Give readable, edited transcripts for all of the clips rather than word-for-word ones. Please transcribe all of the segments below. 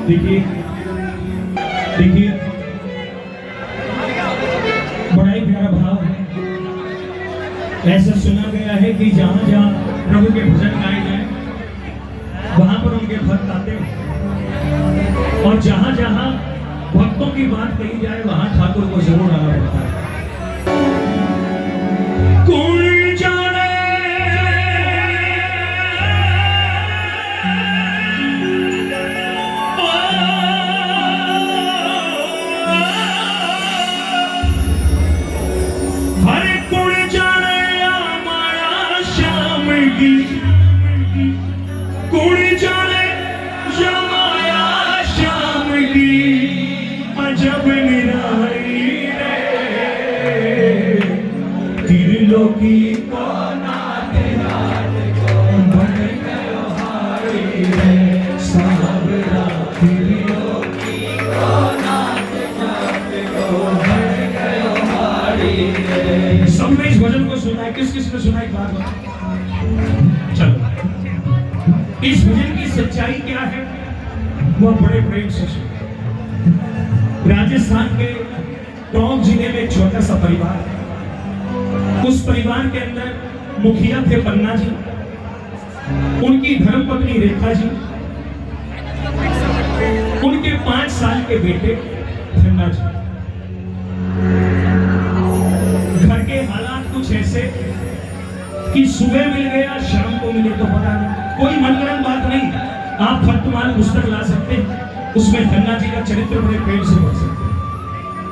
देखिए देखिए, बड़ा ही प्यारा भाव है। ऐसा सुना गया है कि जहां जहां प्रभु के भजन गाए जाए वहां पर उनके भक्त आते हैं, और जहां जहां भक्तों की बात कही जाए वहां ठाकुर को जरूर आना पड़ता है। कौन जाने हरे कौन जाने माया श्याम की, कौन जाने माया श्याम की अजब निराई रे, त्रिलोकी को नाथ बन गयो हारी रे, सावरा त्रिलोकी को नाथ बन गयो हारी रे। सबने इस भजन को सुना है? किस किस ने सुना है? बात बताओ। चलो, इस भजन की सच्चाई क्या है वह बड़े प्रेम से सुनो। राजस्थान के टोंक जिले में एक छोटा सा परिवार है। उस परिवार के अंदर मुखिया थे पन्ना जी, उनकी धर्मपत्नी रेखा जी, उनके 5 साल के बेटे धन्ना जी। घर के हालात कुछ ऐसे कि सुबह मिल गया शाम को मिले तो पता नहीं, कोई मनगढ़ंत बात नहीं। आप फतमान पुस्तक ला सकते हैं, उसमें धन्ना जी का चरित्र बड़े प्रेम से पढ़ सकते हैं।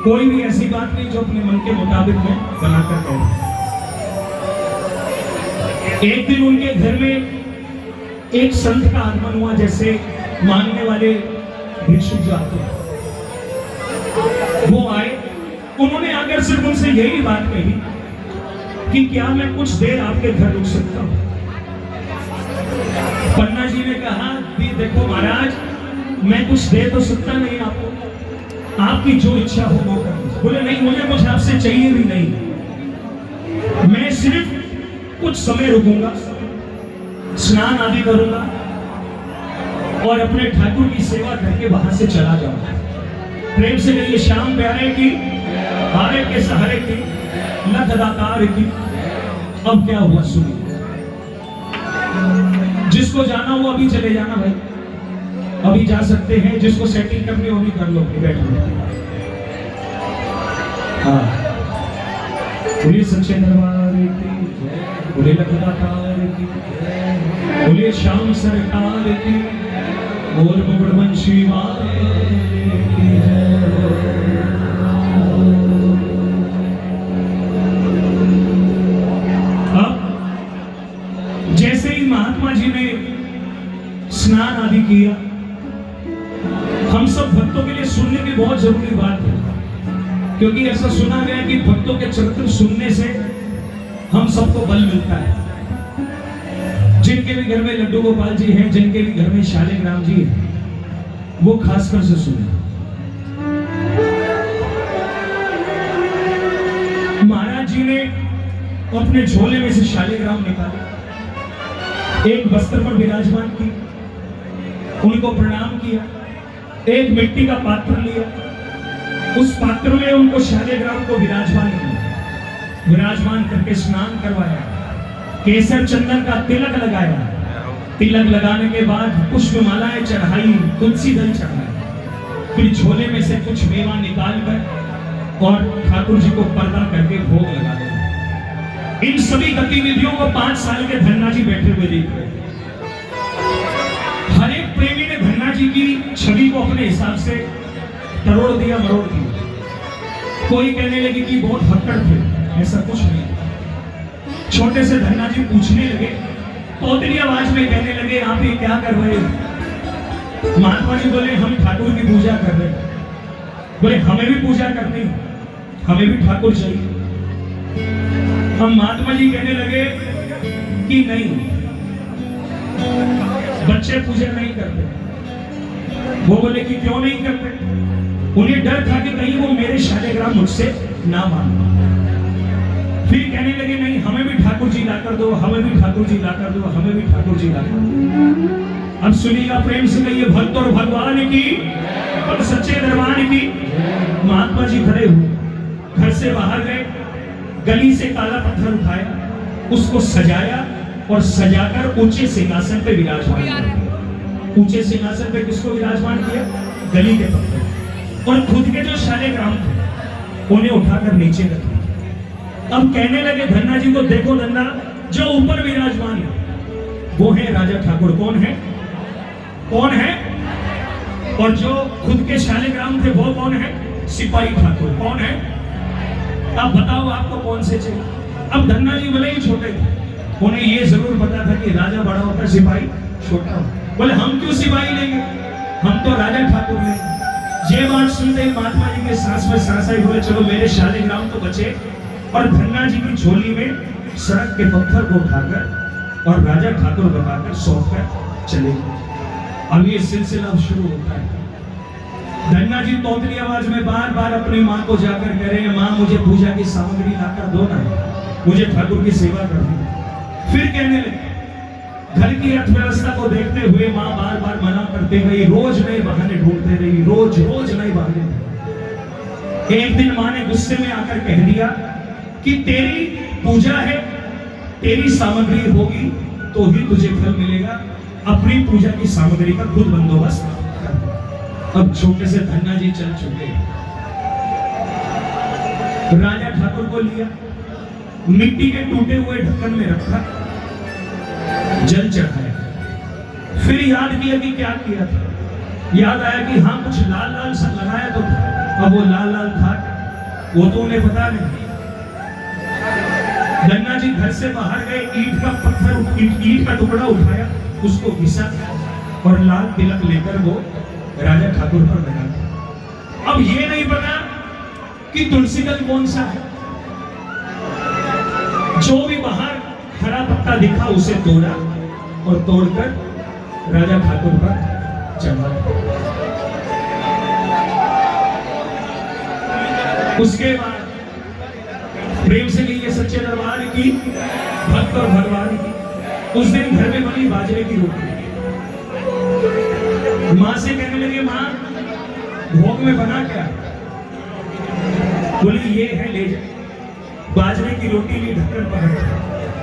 कोई भी ऐसी बात नहीं जो अपने मन के मुताबिक में बनाकर कहे। एक दिन उनके घर में एक संत का आगमन हुआ, जैसे मांगने वाले भिक्षुक जो आते हैं वो आए। उन्होंने आकर सिर्फ उनसे यही बात कही कि क्या मैं कुछ देर आपके घर रुक सकता हूं? पन्ना जी ने कहा कि देखो महाराज, मैं कुछ दे तो सकता नहीं आपको, आपकी जो इच्छा हो वो कर। बोले नहीं, मुझे कुछ आपसे चाहिए भी नहीं, मैं सिर्फ कुछ समय रुकूंगा, स्नान आदि करूंगा और अपने ठाकुर की सेवा करके वहां से चला जाऊंगा। प्रेम से कहिए श्याम प्यारे की, हारे के सहारे की, लख दातार की। अब क्या हुआ सुनिए। जिसको जाना हो अभी चले जाना भाई, अभी जा सकते हैं। जिसको सेटिंग करनी हो भी कर लो, बैठो। हाँ, बोलिए सच्चे दरबार की, बोलिए लख दातार की, बोलिए श्याम सरकार की, बोल मुगड़वंशी की जैसे ही महात्मा जी ने स्नान आदि किया, हम सब भक्तों के लिए सुनने की बहुत जरूरी बात है, क्योंकि ऐसा सुना गया कि भक्तों के चरित्र सुनने से हम सबको बल मिलता है। जिनके भी घर में लड्डू गोपाल जी हैं, जिनके भी घर में शालिग्राम जी हैं, वो खासकर से सुने। महाराज जी ने अपने झोले में से शालिग्राम निकाले, एक वस्त्र पर विराजमान की, उनको प्रणाम किया, एक मिट्टी का पात्र लिया, उस पात्र में उनको शालिग्राम को विराजमान करके स्नान करवाया, केसर चंदन का तिलक लगाया, तिलक लगाने के बाद पुष्पमालाएं चढ़ाई, तुलसी दल चढ़ाया, फिर झोले में से कुछ मेवा निकाल कर और ठाकुर जी को पर्दा करके भोग लगा दिया। इन सभी गतिविधियों को 5 साल के धन्ना जी बैठे हुए देख रहे। हर एक प्रेमी ने धन्ना जी की छवि को अपने हिसाब से तरोड़ दिया, मरोड़ दिया। कोई कहने लगे कि बहुत हक्कड़ थे, ऐसा कुछ नहीं। छोटे से धन्ना जी पूछने लगे, तोतली आवाज में कहने लगे, आप ये क्या कर रहे हो? महात्मा जी बोले, हम ठाकुर की पूजा कर रहे हैं। बोले हमें भी पूजा करनी, हमें भी ठाकुर चाहिए। हम महात्मा जी कहने लगे कि नहीं, बच्चे पूजा नहीं करते। वो बोले कि क्यों नहीं करते? उन्हें डर था कि कहीं वो मेरे शालिग्राम मुझसे ना मान। फिर कहने लगे नहीं, हमें भी ठाकुर जी ला कर दो, हमें भी ठाकुर जी ला कर दो, हमें भी ठाकुर जी ला कर दो। अब सुनिएगा प्रेम से कहिए भक्त और भगवान की और सच्चे दरबार की। महात्मा जी खड़े हुए, घर से बाहर गए, गली से काला पत्थर उठाया, उसको सजाया और सजाकर ऊंचे सिंहासन पे विराजमान किया। ऊंचे सिंहासन पे किसको विराजमान किया? गली के पत्थर। और खुद के जो शालिग्राम थे उन्हें उठाकर नीचे रख दिया। अब कहने लगे धन्ना जी को, देखो धन्ना, जो ऊपर विराजमान है वो है राजा ठाकुर। कौन है? कौन है? और जो खुद के शालिग्राम थे वो कौन है? सिपाही ठाकुर। कौन है? अब बताओ आपको कौन से चाहिए? अब धन्ना जी भले ही छोटे थे, उन्हें ये जरूर पता था कि राजा बड़ा होता है, सिपाही छोटा होता। बोले हम क्यों सिपाही लेंगे, हम तो राजा ठाकुर लेंगे। ये बात सुनते ही महात्मा जी के सांस में सांस आई। बोले चलो मेरे शालिग्राम तो बचे। और धन्ना जी की झोली में सड़क के पत्थर को उठाकर और राजा ठाकुर बताकर सौंप कर चले गए। अब ये सिलसिला शुरू होता है। धन्ना जी तोतली आवाज में बार बार अपनी माँ को जाकर कह रहे हैं, माँ मुझे पूजा की सामग्री लाकर दो ना, मुझे ठाकुर की सेवा करनी। फिर कहने लगे, घर की अर्थव्यवस्था को देखते हुए माँ बार बार मना करते गई, रोज नए बहाने ढूंढते रही, रोज रोज नए बहाने। एक दिन माँ ने गुस्से में आकर कह दिया कि तेरी पूजा है, तेरी सामग्री होगी तो ही तुझे फल मिलेगा, अपनी पूजा की सामग्री का खुद बंदोबस्त कर। अब छोटे से धन्ना जी चल चुके। राजा ठाकुर को लिया, मिट्टी के टूटे हुए ढक्कन में रखा, जल चढ़ाया। फिर याद किया कि क्या किया था। याद आया कि हाँ कुछ लाल लाल सा लगाया तो था। अब वो लाल लाल था वो तो उन्हें पता नहीं। धन्ना जी घर से बाहर गए, ईंट का पत्थर, ईंट का टुकड़ा उठाया, उसको घिसा और लाल तिलक लेकर वो राजा ठाकुर पर लगा। अब ये नहीं पता कि तुलसी दल कौन सा है। जो भी बाहर हरा पत्ता दिखा उसे तोड़ा और तोड़कर राजा ठाकुर पर चढ़ा। उसके बाद प्रेम से कहिए सच्चे दरबार की, भक्त और भगवान की। उस दिन घर में बनी बाजरे की रोटी। माँ से कहने लगे, माँ भोग में बना क्या? बोली ये है, ले जा। बाजरे की रोटी ली, ढक्कन पर रखा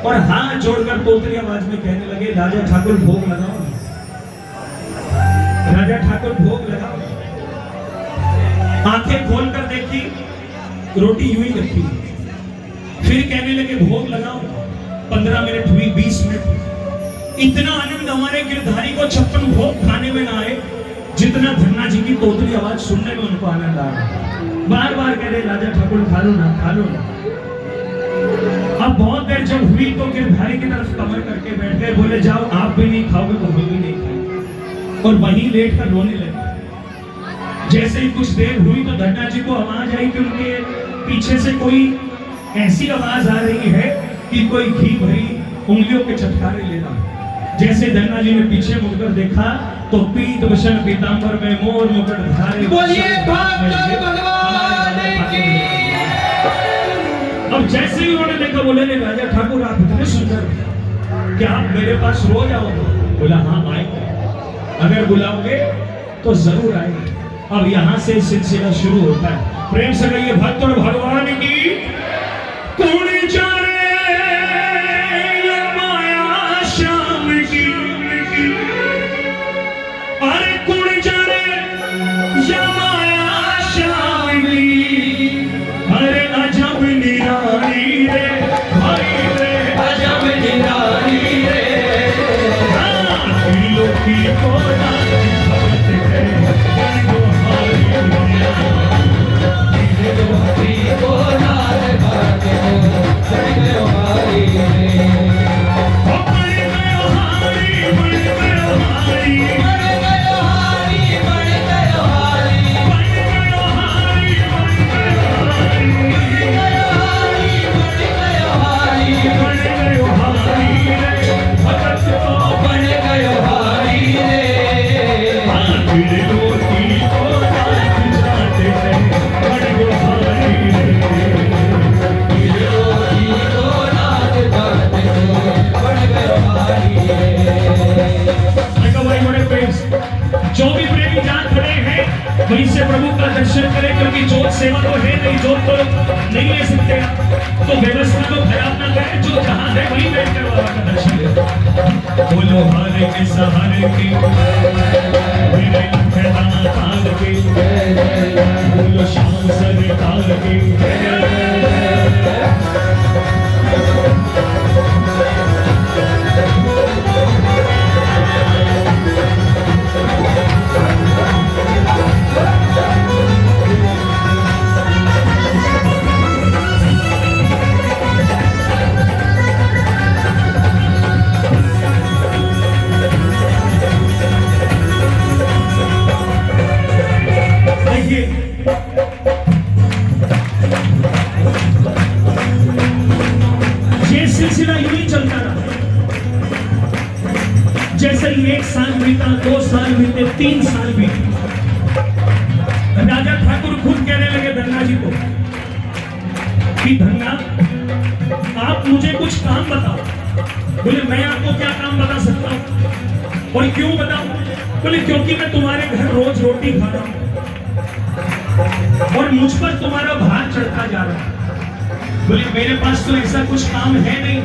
और हाथ जोड़कर तोतली आवाज में कहने लगे, राजा ठाकुर भोग लगाओ, राजा ठाकुर भोग लगाओ। आंखें खोलकर देखी, रोटी यूं ही रखी। फिर कहने लगे भोग लगाओ। 15 मिनट हुई, 20 मिनट। इतना आनंद हमारे गिरधारी को 56 भोग खाने में ना आए जितना धन्ना जी की तोतली आवाज सुनने में उनको आनंद आ रहा। बार बार कह रहे, राजा ठाकुर खा लो ना, खा लो ना। अब बहुत देर जब हुई तो गिरधारी की तरफ कमर करके बैठ गए। बोले जाओ, आप भी नहीं खाओगे तो हम भी नहीं खाएंगे। और वहीं लेट कर रोने लगे। जैसे ही कुछ देर हुई तो धन्ना जी को आवाज आई कि उनके पीछे से कोई ऐसी आवाज आ रही है कि कोई घी भरी उंगलियों के चटकारे लेना। जैसे धन्ना जी ने पीछे मुड़कर देखा तो पीत वसन पीतांबर में मोर मुकुट धारे। बोलिए भगवान की। अब जैसे ही उन्होंने देखा, बोले ने राजा ठाकुर आप इतने सुंदर, क्या आप मेरे पास रोज आओगे? बोला हाँ आएंगे, अगर बुलाओगे तो जरूर आएंगे। अब यहाँ से सिलसिला शुरू होता है। प्रेम से कहिए भक्त और भगवान की। कौन जाने ये माया शाम की, अरे कौन जाने ये माया शाम की, अरे अजब निराली रे भाई रे, अजब निराली रे। दिलों की कोना दिखाते हैं बन गयो हारी रे। वहीं से प्रभु का दर्शन करें, क्योंकि जोत सेवा तो है नहीं, जोत तो नहीं ले सकते आप, तो व्यवस्था तो खराब ना करें, जो जहां है वहीं बैठ कर बाबा का दर्शन करें। बोलो हारे के सहारे की मेरे तार के, बोलो श्याम सरकार की। ये सिलसिला यूं ही चलता रहा। जैसे ही 1 साल बीता, 2 साल बीते, 3 साल बीते, राजा ठाकुर खुद कहने लगे धन्ना जी को कि धन्ना, आप मुझे कुछ काम बताओ। बोले मैं आपको क्या काम बता सकता हूं और क्यों बताऊं? बोले क्योंकि मैं तुम्हारे घर रोज रोटी खा रहा हूं और मुझ पर तुम्हारा भार चढ़ता जा रहा है। बोले मेरे पास तो ऐसा कुछ काम है नहीं,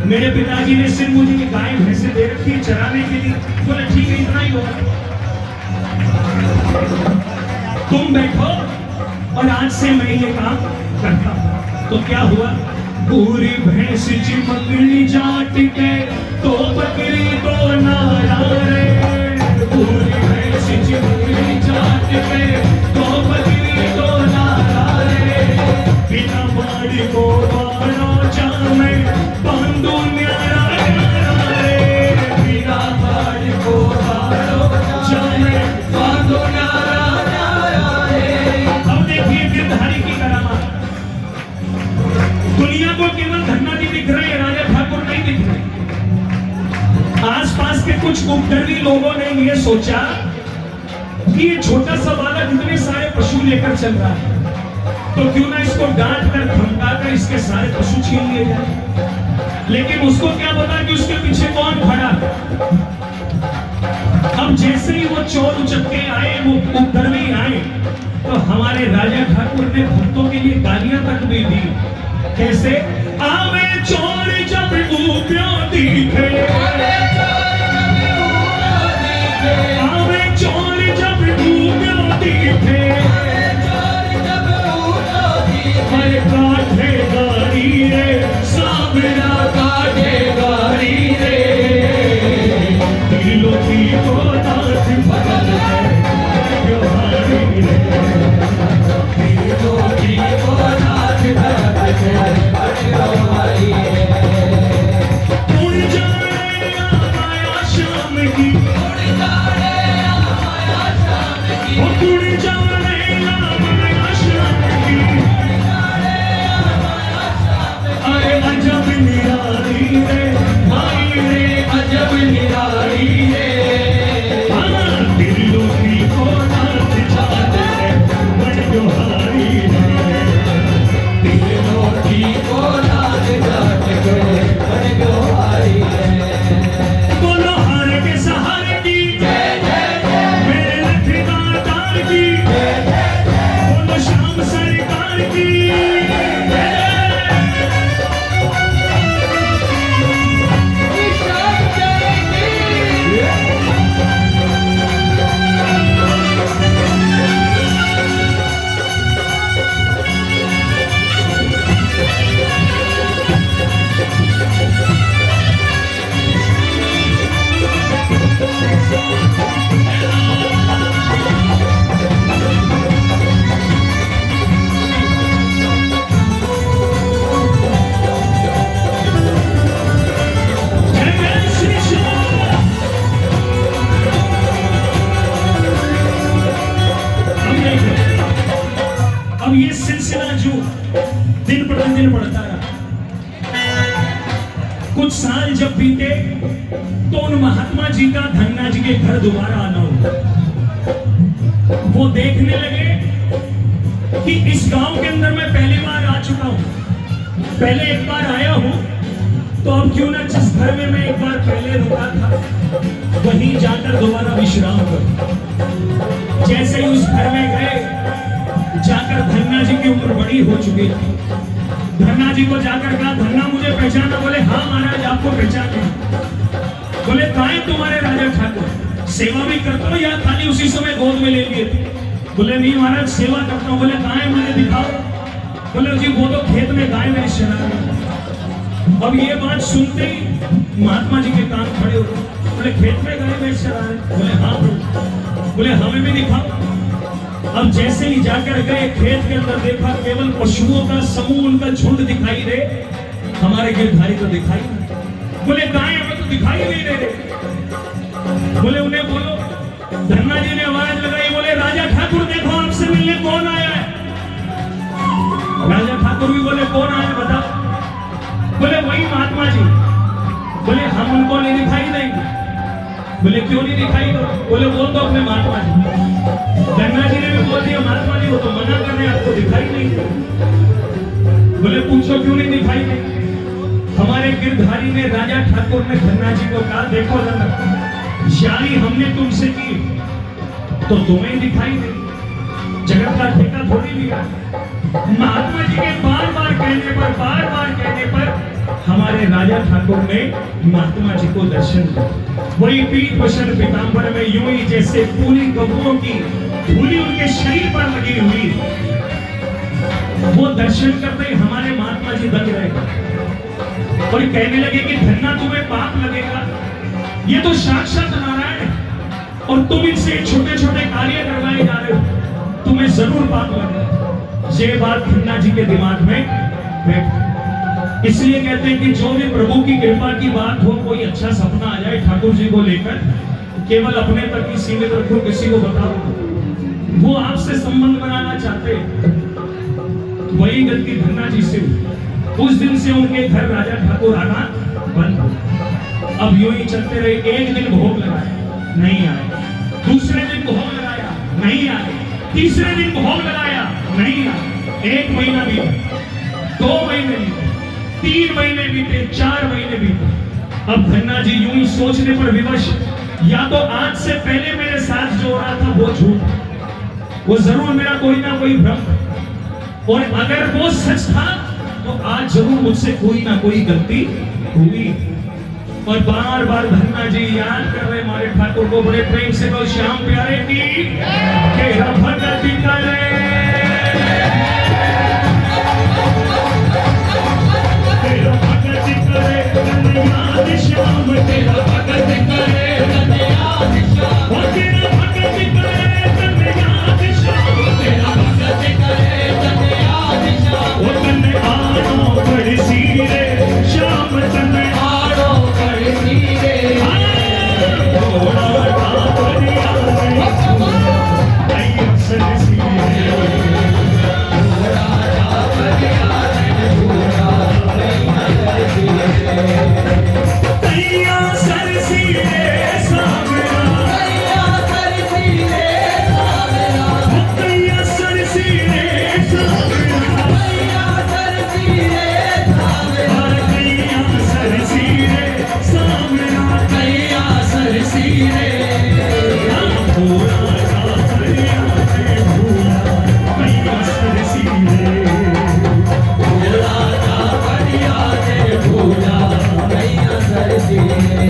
मेरे पिताजी ने सिर्फ मुझे गाय भैंसे दे रखी है चराने के लिए। बोले ठीक है, इतना ही होगा, तुम बैठो और आज से मैं ये काम करता हूं। तो क्या हुआ, पूरी भैंस चिपकली जाट के तो बकरी तो नारा रे, पूरी भैंस चिपकली जाट के तो बकरी तो नारा रे, बिना बाड़ी को बाड़ा जामे बांधो न्यारा रे, बिना बाड़ी को बाड़ा जामे बांधो न्यारा रे। अब देखिए गिरधारी की करामात। दुनिया को केवल धन्ना जी दिख रहे हैं, राजा ठाकुर नहीं दिख रहे। आसपास के कुछ उपद्रवी लोगों ने ये सोचा कि ये छोटा सा बालक इतने सारे पशु लेकर चल रहा है, तो क्यों ना इसको डांट कर धमका कर इसके सारे पशु छीन लिए जाए। लेकिन उसको क्या पता कि उसके पीछे कौन खड़ा है। अब जैसे ही वो चोर उचक्के आए, वो उपद्रवी आए, तो हमारे राजा ठाकुर ने भक्तों के लिए गालियां तक भी दी। कैसे? आवे चोर जब ऊप्यो दिखे, आवे चोर जब ऊप्यो दिखे, हर काठे गारी रे, सामना काठे गारी रे, दिलों की को नाथ भगत है त्योहारी रे, दिलों की को नाथ भगत है त्योहारी रे। उड़ जाए आया शाम की, उड़ जाए आया शाम की, उड़ जाए आया शाम की, अरे अजब निराली रे, भाई रे अजब निराली रे, दिलों की को नाथ जात है बड़ त्योहारी रे, दिलों की को नाथ जात है बड़ त्योहारी रे। बोलो हार के सहारे की जय जय जय, मेरे लठीदार तार की जय जय जय, बोलो श्याम सरकार की अब ये सिलसिला जो दिन प्रतिदिन बढ़ता रहा, कुछ साल जब बीते तो उन महात्मा जी का धन्ना जी के घर दोबारा आना हुआ। वो देखने लगे कि इस गांव के अंदर मैं पहली बार आ चुका हूं, पहले एक बार आया हूं, तो अब क्यों ना जिस घर में मैं एक बार पहले रुका था वहीं जाकर दोबारा विश्राम करूं। जैसे ही उस घर पूरी हो चुकी थी। धन्ना जी को जाकर कहा, धन्ना मुझे पहचाना? बोले हाँ महाराज आपको पहचाने। बोले कहाँ है तुम्हारे राजा ठाकुर, सेवा भी करते हो या खाली उसी समय गोद में ले लिए थे? बोले नहीं महाराज सेवा करता हूँ। बोले कहाँ है मुझे दिखाओ। बोले जी वो तो खेत में गाय में चरा रही है। अब ये बात सुनते ही महात्मा जी के कान खड़े हो गए। बोले खेत में गाय में चरा रहे? बोले हाँ प्रभु। बोले हमें भी दिखाओ। अब जैसे ही जाकर गए खेत के अंदर, देखा केवल पशुओं का समूह, उनका झुंड दिखाई दे, हमारे गिरधारी तो दिखाई नहीं। बोले गाय हमें तो दिखाई नहीं दे रहे। बोले उन्हें बोलो। धन्ना जी ने आवाज लगाई, बोले राजा ठाकुर देखो आपसे मिलने कौन आया है। राजा ठाकुर भी बोले कौन आया बताओ। बोले वही महात्मा जी। बोले हम उनको नहीं दिखाई देंगे। बोले क्यों नहीं दिखाई दो? बोले वो तो अपने महात्मा जी। धन्ना जी ने भी बोल दिया महात्मा जी वो तो मना कर रहे हैं, आपको दिखाई नहीं। बोले पूछो क्यों नहीं दिखाई नहीं? हमारे गिरधारी ने, राजा ठाकुर ने धन्ना जी को कहा, देखो धन्ना, यारी हमने तुमसे की तो तुम्हें दिखाई नहीं, जगत का ठेका थोड़ी लिया। महात्मा जी के बार बार कहने पर हमारे राजा ठाकुर ने महात्मा जी को दर्शन दिया। वही पीठ वसन पीतांबर में यूं ही जैसे पूरी कबूरों की धूली उनके शरीर पर लगी हुई, वो दर्शन करते ही हमारे महात्मा जी दंग रहे और कहने लगे कि धन्ना तुम्हें पाप लगेगा, ये तो साक्षात नारायण है और तुम इनसे छोटे छोटे कार्य करवाए जा रहे हो, तुम्हें जरूर पाप लगेगा। ये बात धन्ना जी के दिमाग में बैठ। इसलिए कहते हैं कि जो भी प्रभु की कृपा की बात हो, कोई अच्छा सपना आ जाए ठाकुर जी को लेकर, केवल अपने तक ही सीमित रखो, किसी को बताओ। वो आपसे संबंध बनाना चाहते, वही गलती धन्ना जी से। उस दिन से उनके घर राजा ठाकुर आना बंद हो। अब यूं ही चलते रहे। एक दिन भोग लगाया, नहीं आए। दूसरे दिन भोग लगाया, नहीं आए। तीसरे दिन भोग लगाया, नहीं आए। 1 महीना बीता, 2 महीने बीते, 3 महीने बीते, 4 महीने बीते। अब धन्ना जी यूं ही सोचने पर विवश, या तो आज से पहले मेरे साथ जो हो रहा था वो झूठ, वो जरूर मेरा कोई ना कोई भ्रम, और अगर वो सच था तो आज जरूर मुझसे कोई ना कोई गलती हुई। और बार बार धन्ना जी याद कर रहे हमारे ठाकुर को, बड़े प्रेम से कहो श्याम प्यारे की तेरा भगति करे, तेरा भगति करे कन्हैया श्याम, तेरा भगति करे कन्हैया श्याम, और तेरा भगति करे कन्हैया श्याम, तेरा भगति करे कन्हैया श्याम, वो कन्हैया आनो बड़ी सीरे श्याम, कन्हैया आनो बड़ी सीरे, थोड़ा बढ़िया नहीं अक्सर सीरे, थोड़ा बढ़िया तैया सर सीरे सावरा, तैया सर सीरे सावरा, तैया सर सीरे सावरा, तैया सर सीरे सावरा, तैया सर सीरे सावरा, तैया सर सीरे, भूला जा तैया से भूला, तैया सर सीरे, भूला जा तैया से भूला, तैया सर सीरे।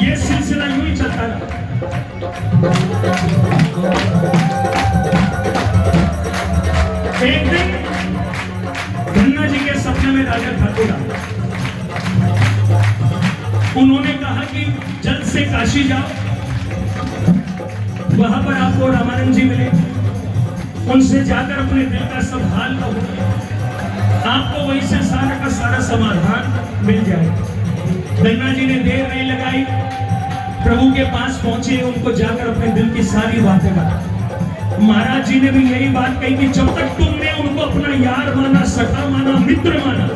ये सिलसिला यूं ही चलता रहा। एक दिन धन्ना जी के सपने में राजा ठाकुर आए। उन्होंने कहा कि जल्द से काशी जाओ, वहां पर आपको रामानंद जी मिले, उनसे जाकर अपने दिल का सब हाल कहो, आपको वहीं से सारा का सारा समाधान मिल जाए। धन्ना जी ने देर नहीं लगाई, प्रभु के पास पहुंचे, उनको जाकर अपने दिल की सारी बातें बताई। महाराज जी ने भी यही बात कही कि जब तक तुमने उनको अपना यार माना, सखा माना, मित्र माना,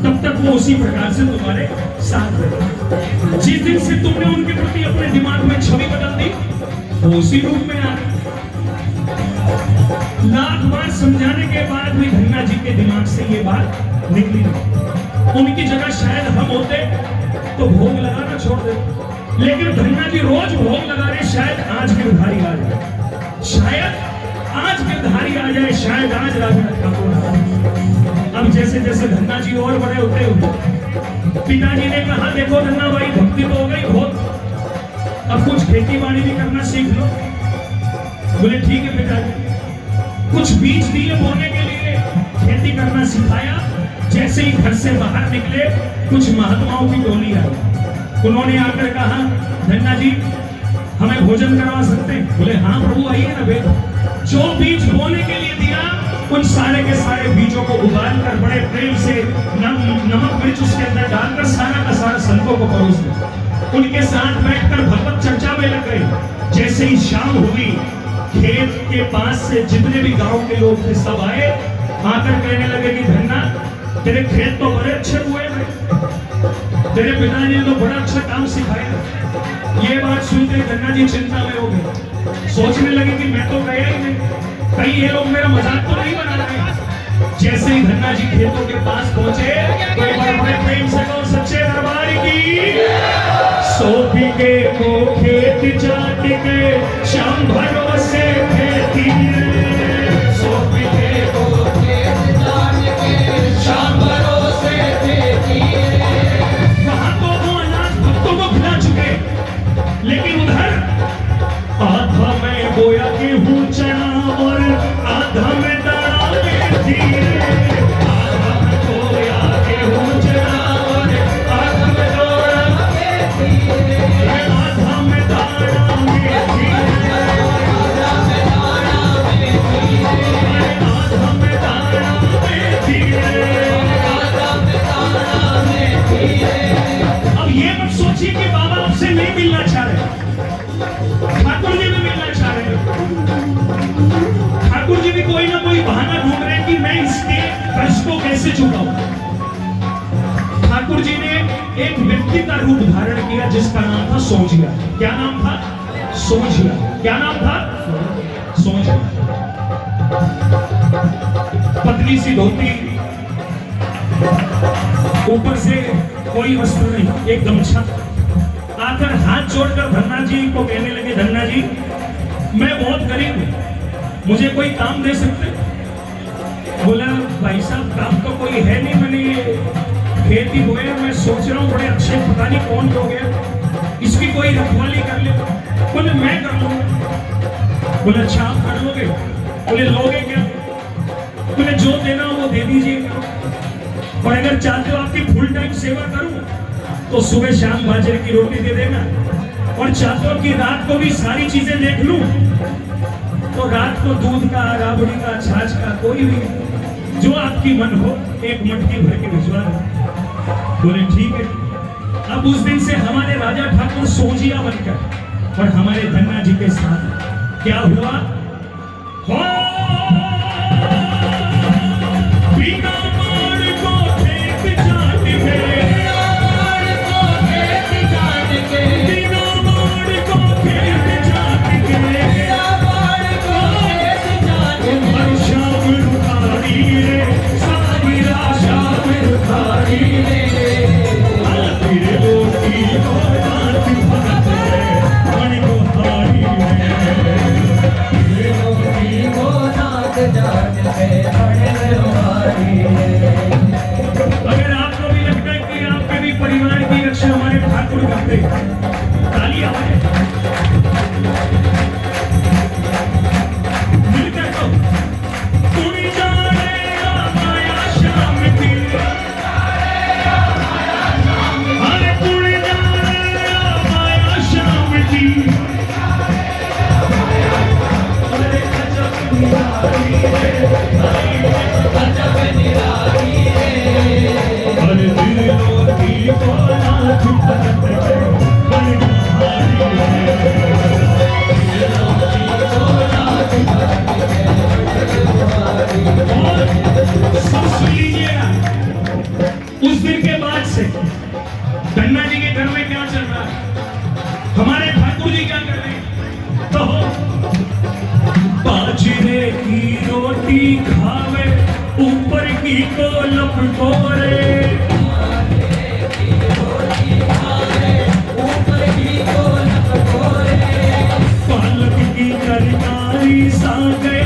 तब तक वो उसी प्रकार से तुम्हारे साथ रहे। जिस दिन से तुमने उनके प्रति अपने दिमाग में छवि बदल दी, वो उसी रूप में आ गए। लाख बार समझाने के बाद भी धन्ना जी के दिमाग से ये बात निकली नहीं। उनकी जगह शायद हम होते तो भोग लगाना छोड़ देते, लेकिन धन्ना जी रोज भोग लगा रहे, शायद आज गिरधारी आ जाए, शायद आज गिरधारी आ जाए, शायद आज राजा ठाकुर आ जाए। अब जैसे जैसे धन्ना जी और बड़े होते हुए पिताजी ने कहा, देखो धन्ना भाई, भक्ति तो हो गई बहुत, अब कुछ खेती बाड़ी भी करना सीख लो। बोले ठीक है पिताजी। कुछ बीज दिए बोने के लिए, खेती करना सिखाया। जैसे ही घर से बाहर निकले, कुछ महात्माओं की टोली आई। उन्होंने आकर कहा, धन्ना जी हमें भोजन करवा सकते हैं? बोले हाँ प्रभु, आइए ना बेटा। जो बीज बोने के लिए दिया, उन सारे के सारे बीजों को उबाल कर बड़े प्रेम से नमक मिर्च उसके अंदर डालकर सारा का सारा संतों को परोस दिया। उनके साथ बैठकर भगवत चर्चा में लग गए। जैसे ही शाम हुई, खेत के पास से जितने भी गांव के लोग थे सब आए, आकर कहने लगे कि धन्ना, तेरे खेत तो बड़े अच्छे हुए हैं, तेरे पिताजी ने तो बड़ा अच्छा काम सिखाया। ये बात सुनते धन्ना जी चिंता में हो गए। सोचने लगे कि मैं तो गया ही नहीं, कहीं ये लोग मेरा मजाक तो नहीं बना रहे। जैसे ही धन्ना जी खेतों के पास पहुंचे, तो एक बार बड़े प्रेम से कहो, सच्चे दरबार की। 100 बीघे को खेत जाट के, श्याम भरोसे खेती रे। 100 बीघे को खेत जाट के, श्याम भरोसे खेती रे। वहां तो वो अनाज भक्तों को खिला चुके, लेकिन उधर आधा में बोया गेहूं चना और आधा में दाना मेथी रे। आधा में बोया गेहूं चना और आधा में दाना मेथी रे। आधा में दाना मेथी रे। आधा में दाना मेथी रे। आधा में दाना मेथी रे। आधा में दाना मेथी रे। अब ये मत सोचिए कि बाबा आपसे नहीं मिलना चाह रहे, ठाकुर जी भी मिलना चाह रहे हैं। ठाकुर जी भी कोई ना कोई बहाना ढूंढ रहे हैं कि मैं इसके कर्ज को कैसे चुकाऊं। ठाकुर जी ने एक व्यक्ति का रूप धारण किया जिसका नाम था सोझिया। क्या नाम था? सोझिया। क्या नाम था? सोझिया। पतली सी धोती, ऊपर से कोई वस्त्र नहीं, एक गमछा। आकर हाथ जोड़कर धन्ना जी को कहने लगे, धन्ना जी मैं बहुत गरीब हूं, मुझे कोई काम दे सकते? बोला भाई साहब काम तो कोई है नहीं, मैंने ये खेती बोए, मैं सोच रहा हूँ बड़े अच्छे, पता नहीं कौन हो गया, इसकी कोई रखवाली कर ले। बोले मैं कर लूंगा। बोले अच्छा आप कर लोगे? बोले लोगे क्या? बोले जो देना हो वो दे दीजिएगा, और अगर चाहते हो आपकी फुल टाइम सेवा करूं तो सुबह शाम बाजरे की रोटी दे देना, और चाहते हो कि रात को भी सारी चीजें देख लूं तो रात को दूध का, राबड़ी का, छाछ का, कोई भी जो आपकी मन हो एक मटकी भर के भिजवा दो। बोले ठीक है। अब उस दिन से हमारे राजा ठाकुर सोझिया बनकर और हमारे धन्ना जी के साथ क्या हुआ? बिना मार को खेत जाट के, अगर आपको भी लगता है कि आपके भी परिवार की रक्षा हमारे ठाकुर करते, तालियां मिलकर तो तुम जाने माया शाम की, अरे तुम जाने माया शाम की, अरे अजब निराली है, अजब निराली है, अरे दिलों की नाथ भगत है, बड़ी भारी है, दिलों की नाथ भगत है। और सुन लीजिएगा, उस दिन के बाद से धन्ना जी के घर में क्या चल रहा है, हमारे ठाकुर जी क्या कर रहे हैं? तो बाजरे की रोटी खावे, ऊपर की को लपकोरे, पालक की तरकारी सागे,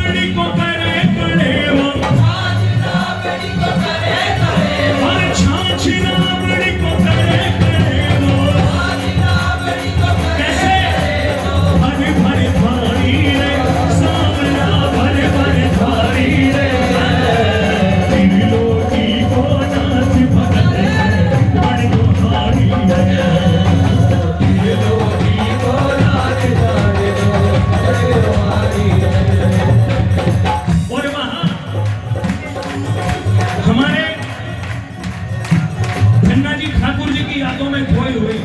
बड़ी को करे करे वो, और छाछना बड़ी को करे करे वो, कैसे भरे भरे भारी रे सामना भरे भरे भारी रे, दिलों की को नाथ भगत है बड़ी को भारी है, दिलों की को नाथ और वहां हमारे धन्ना जी ठाकुर जी की यादों में खोए हुए,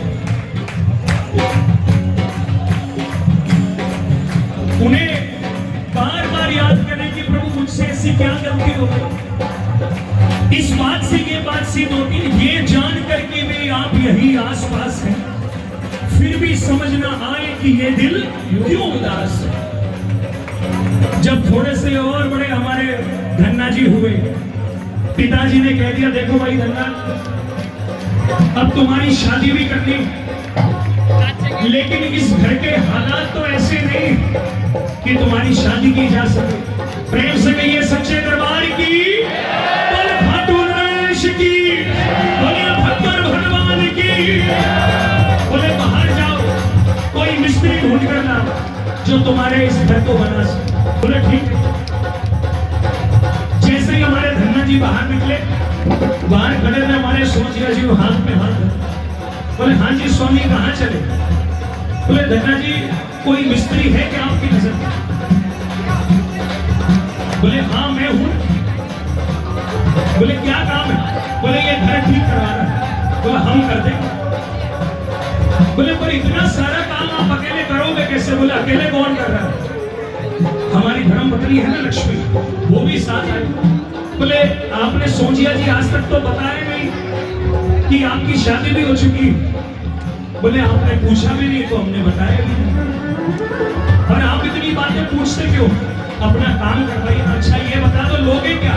उन्हें बार बार याद करें कि प्रभु मुझसे ऐसी क्या गलती हो गई। इस बात से ये बात सिद्ध होती है, ये जान करके भी आप यही आसपास हैं, फिर भी समझ ना आए कि ये दिल क्यों उदास है। जब थोड़े से और बड़े हमारे धन्ना जी हुए, पिताजी ने कह दिया देखो भाई धन्ना, अब तुम्हारी शादी भी करनी, लेकिन इस घर के हालात तो ऐसे नहीं कि तुम्हारी शादी की जा सके। प्रेम से कहिए सच्चे दरबार की, बोले खाटू नरेश की, बोले भक्तर भगवान की, बोले बाहर जाओ कोई मिस्त्री ढूंढ कर लाओ जो तुम्हारे इस घर को बना सके। बोले ठीक। जैसे ही हमारे धन्ना जी बाहर निकले, बाहर खड़े थे हमारे सोचिया जी हाथ में हाथ, बोले हाँ जी स्वामी कहाँ चले। बोले धन्ना जी कोई मिस्त्री है क्या आपकी नजर में। बोले हाँ मैं हूं। बोले क्या काम है। बोले ये घर ठीक करवा रहा है। बोले हम कर देंगे। बोले पर इतना सारा काम आप अकेले करोगे कैसे। बोले अकेले कौन कर रहा है, हमारी धर्मपत्नी है ना लक्ष्मी, वो भी साथ आई। बोले आपने सोचिया जी आज तक तो बताया नहीं कि आपकी शादी भी हो चुकी। बोले आपने पूछा भी नहीं तो हमने बताया भी नहीं, और आप इतनी बातें पूछते क्यों, अपना काम कर रही। अच्छा ये बता दो लोगे क्या।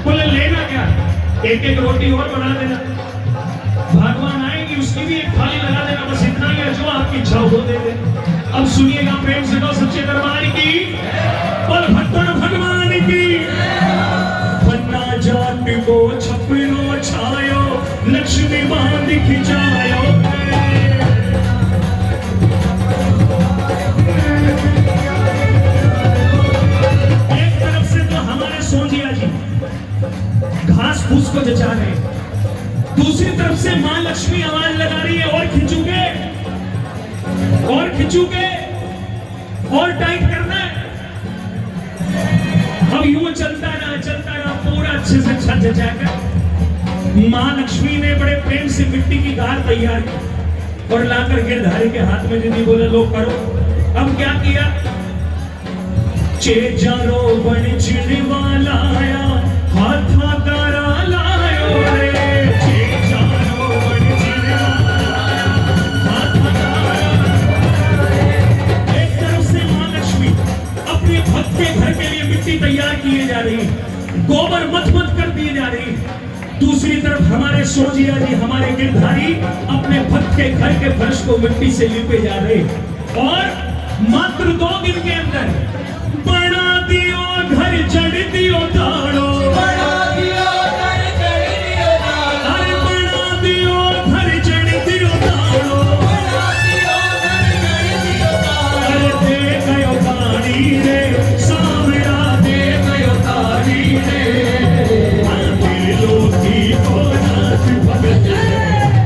बोले लेना क्या, एक एक रोटी और बना देना, भगवान आएगी उसकी भी एक थाली लगा देना, बस इतना ही है, जो आपकी इच्छा हो दे दे। अब सुनिएगा प्रेम से कहो सच्चे दरबार की, और भक्तन भगवान की। पन्ना जात को छपनो छायो, लक्ष्मी बांध खिंचायो। एक तरफ से तो हमारे सोजिया जी घास फूस को जचा रहे, दूसरी तरफ से मां लक्ष्मी आवाज लगा रही है और खिंचूगे और खिंचूगे और टाइट करना है। अब यूं चलता रहा पूरा अच्छे से छत जचाकर। मां लक्ष्मी ने बड़े प्रेम से मिट्टी की गार तैयार की और लाकर गिरधारी के हाथ में दे दी। बोले लो करो। अब क्या किया, चेजारो बन चिड़वा लाया, हाथा तारा लायो रे। चेजारो बन चिड़वा लाया, हाथा तारा। एक तरफ से मां लक्ष्मी अपने भक्त के घर के लिए मिट्टी तैयार किए जा रही, गोबर मत कर दिए जा रही। दूसरी तरफ हमारे सोजिया जी, हमारे गिरधारी अपने भक्त के घर के फर्श को मिट्टी से लिपे जा रहे, और मात्र 2 दिन के अंदर बना दियो घर चढ़ दियो ताड़ो, बना दियो घर चढ़ दियो ताड़ो, अरे बना दियो घर चढ़ दियो ताड़ो, बना दियो घर चढ़ दियो ताड़ो। अरे दे गयो पानी रे सावरा, दे गयो तारी रे, दिलों की को नाथ भगत है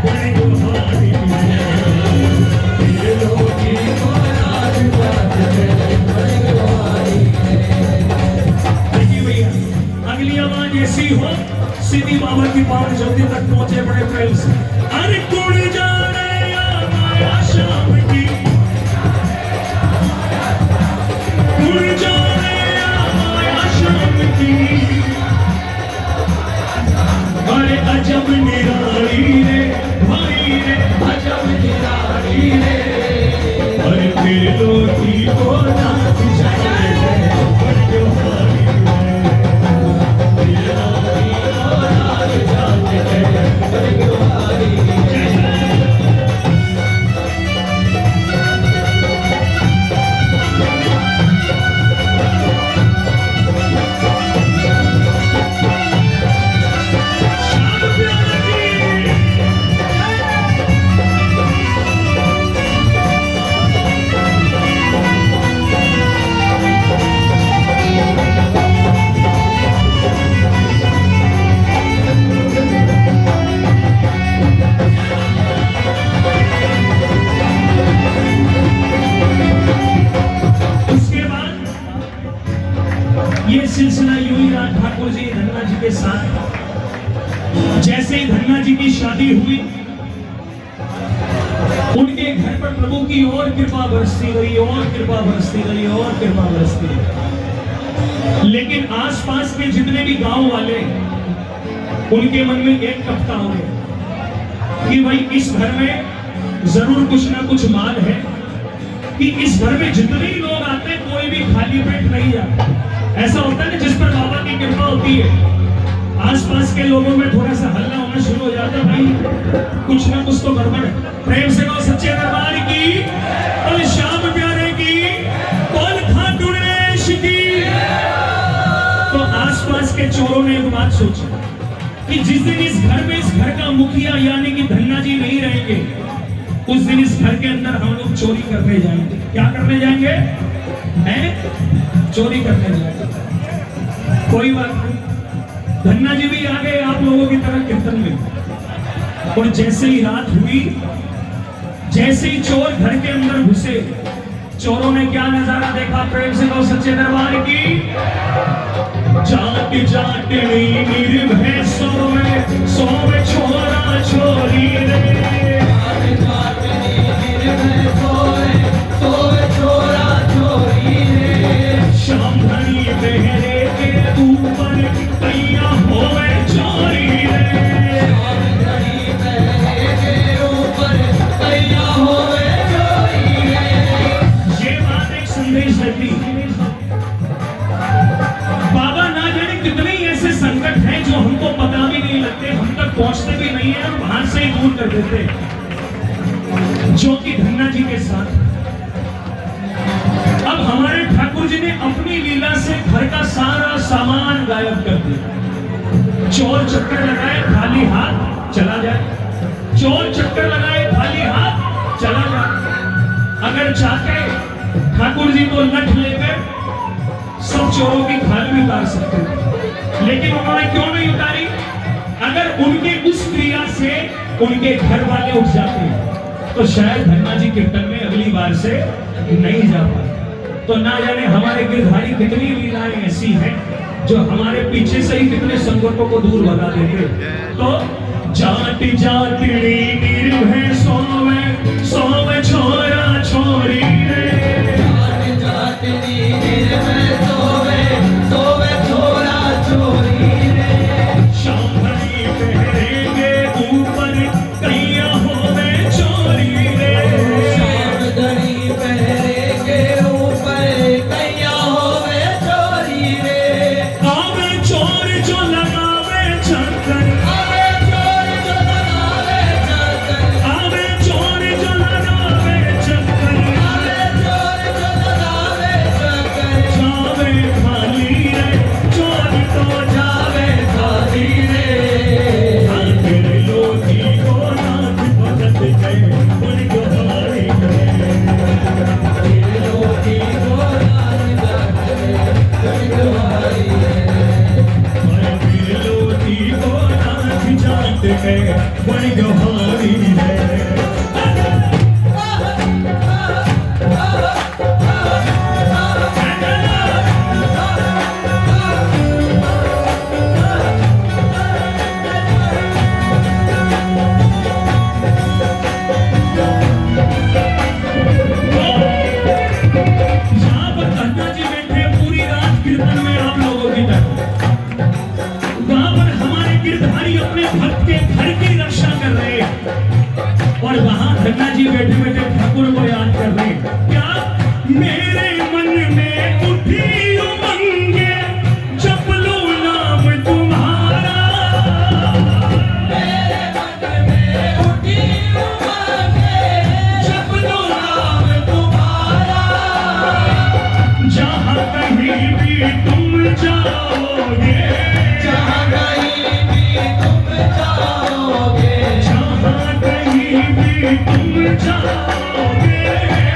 बड़ी गुहारी है, दिलों की को नाथ भगत है बड़ी गुहारी है। देखिए भैया अगली आवाज ऐसी हो, सीधी बाबा की पावन ज्योति तक पहुंचे बड़े प्रेम से। अरे कुड़ जा रे माया शाम की, कुड़ जा रे माया शाम की, अरे अजब निराली रे भाई रे, अजब निराली रे, अरे दिलों की को नाथ जाए रे बड़ी गुहारी है, दिलों की को नाथ जाए रे बड़ी गुहारी है। ये सिलसिला यूं ही रहा ठाकुर जी धन्ना जी के साथ। जैसे ही धन्ना जी की शादी हुई, उनके घर पर प्रभु की और कृपा बरसती गई, और कृपा बरसती गई, और कृपा बरसती गई। लेकिन आसपास के जितने भी गांव वाले, उनके मन में एक टपका हो गया कि भाई इस घर में जरूर कुछ ना कुछ माल है, कि इस घर में जितने ही लोग आते हैं कोई भी खाली पेट नहीं जाता। ऐसा होता है ना, जिस पर बाबा की कृपा होती है, आसपास के लोगों में थोड़ा सा हल्ला होना शुरू हो जाता है, भाई कुछ ना कुछ तो गड़बड़ है। प्रेम से कहो सच्चे दरबार की और श्याम प्यारे की, कौन खाटूरेश की। तो आसपास के चोरों ने एक बात सोची कि जिस दिन इस घर में, इस घर का मुखिया यानी कि धन्ना जी नहीं रहेंगे, उस दिन इस घर के अंदर हम लोग चोरी करने जाएंगे। क्या करने जाएंगे? हैं? चोरी करने जाएंगे। कोई बात नहीं, धन्ना जी भी आ गए आप लोगों की तरह कीर्तन में। और जैसे ही रात हुई, जैसे ही चोर घर के अंदर घुसे, चोरों ने क्या नजारा देखा? प्रेम से कहो सच्चे दरबार की। जाट जाट निर्भय सोवे छोरा छोरी रे, शाम घड़ी बहरे के ऊपर कैया होवे चोरी रे। ये बात एक संदेश देती, बाबा ना जाने कितने ही ऐसे संकट हैं जो हमको पता भी नहीं लगते, हम तक पहुंचते भी नहीं है, हम बाहर से ही दूर कर देते, जो कि धन्ना जी के साथ। अब हमारे ठाकुर जी ने अपनी लीला से घर का सारा सामान गायब कर दिया। चोर चक्कर लगाए खाली हाथ चला जाए, चोर चक्कर लगाए खाली हाथ चला जाए। अगर चाहते ठाकुर जी को लठ लेकर सब चोरों की खाल भी उतार सकते हैं, लेकिन उन्होंने क्यों नहीं उतारी? अगर उनके उस क्रिया से उनके घर वाले उठ जाते तो शायद धन्ना जी कीर्तन में अगली बार से नहीं जा पाते। तो ना जाने हमारे गिरधारी कितनी लीलाएं ऐसी हैं जो हमारे पीछे से ही कितने संकटों को दूर भगा देते। तो जाट जाट निर्भय सोवे सोवे छोरा छोरी रे, जाट जाट निर्भय सोवे सोवे छोरा छोरी रे, शाम घड़ी बहरे के ऊपर कैया होवे चोरी रे, शाम घड़ी बहरे के ऊपर कैया होवे चोरी रे। आवे चोर जो लगावे चक्कर, आवे चोर जो लगावे चक्कर, आवे चोर जो लगावे चक्कर, आवे चोर जो लगावे चक्कर, जावे खाली रे चोर तो जावे खाली रे। तेरे लोधी को नाथ भगत गए उनको हारी गए, तेरे लोधी को नाथ तुम्हारी तेरे लोधी को नाथ जात गए उनको हारी गए। यहाँ पर धन्ना जी बैठे पूरी रात कीर्तन में आप लोगों की तरह, वहां पर हमारे गिरधारी अपने भक्त के घर की रक्षा कर रहे हैं, और वहां धन्ना जी बैठे बैठे ठाकुर को याद कर रहे हैं। क्या मेरे मन में उठी उमंगे जप लूं नाम तुम्हारा, मेरे मन में उठी उमंगे जप लूं नाम तुम्हारा, जहां कहीं भी तुम जाओगे, जहाँ कहीं भी तुम जाओगे, जहां कहीं भी तुम जाओगे,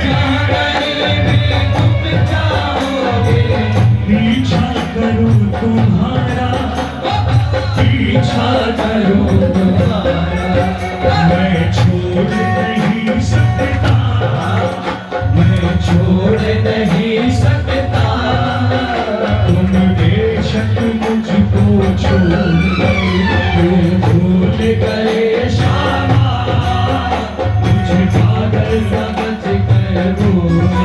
जहाँ कहीं भी तुम जाओगे, पीछा करूं तुम्हारा, पीछा करूं तुम्हारा मैं छोड़ नहीं सकता, मैं छोड़ नहीं सकता। तुम भूल गए श्यामा, मुझे पागल समझ कर भूल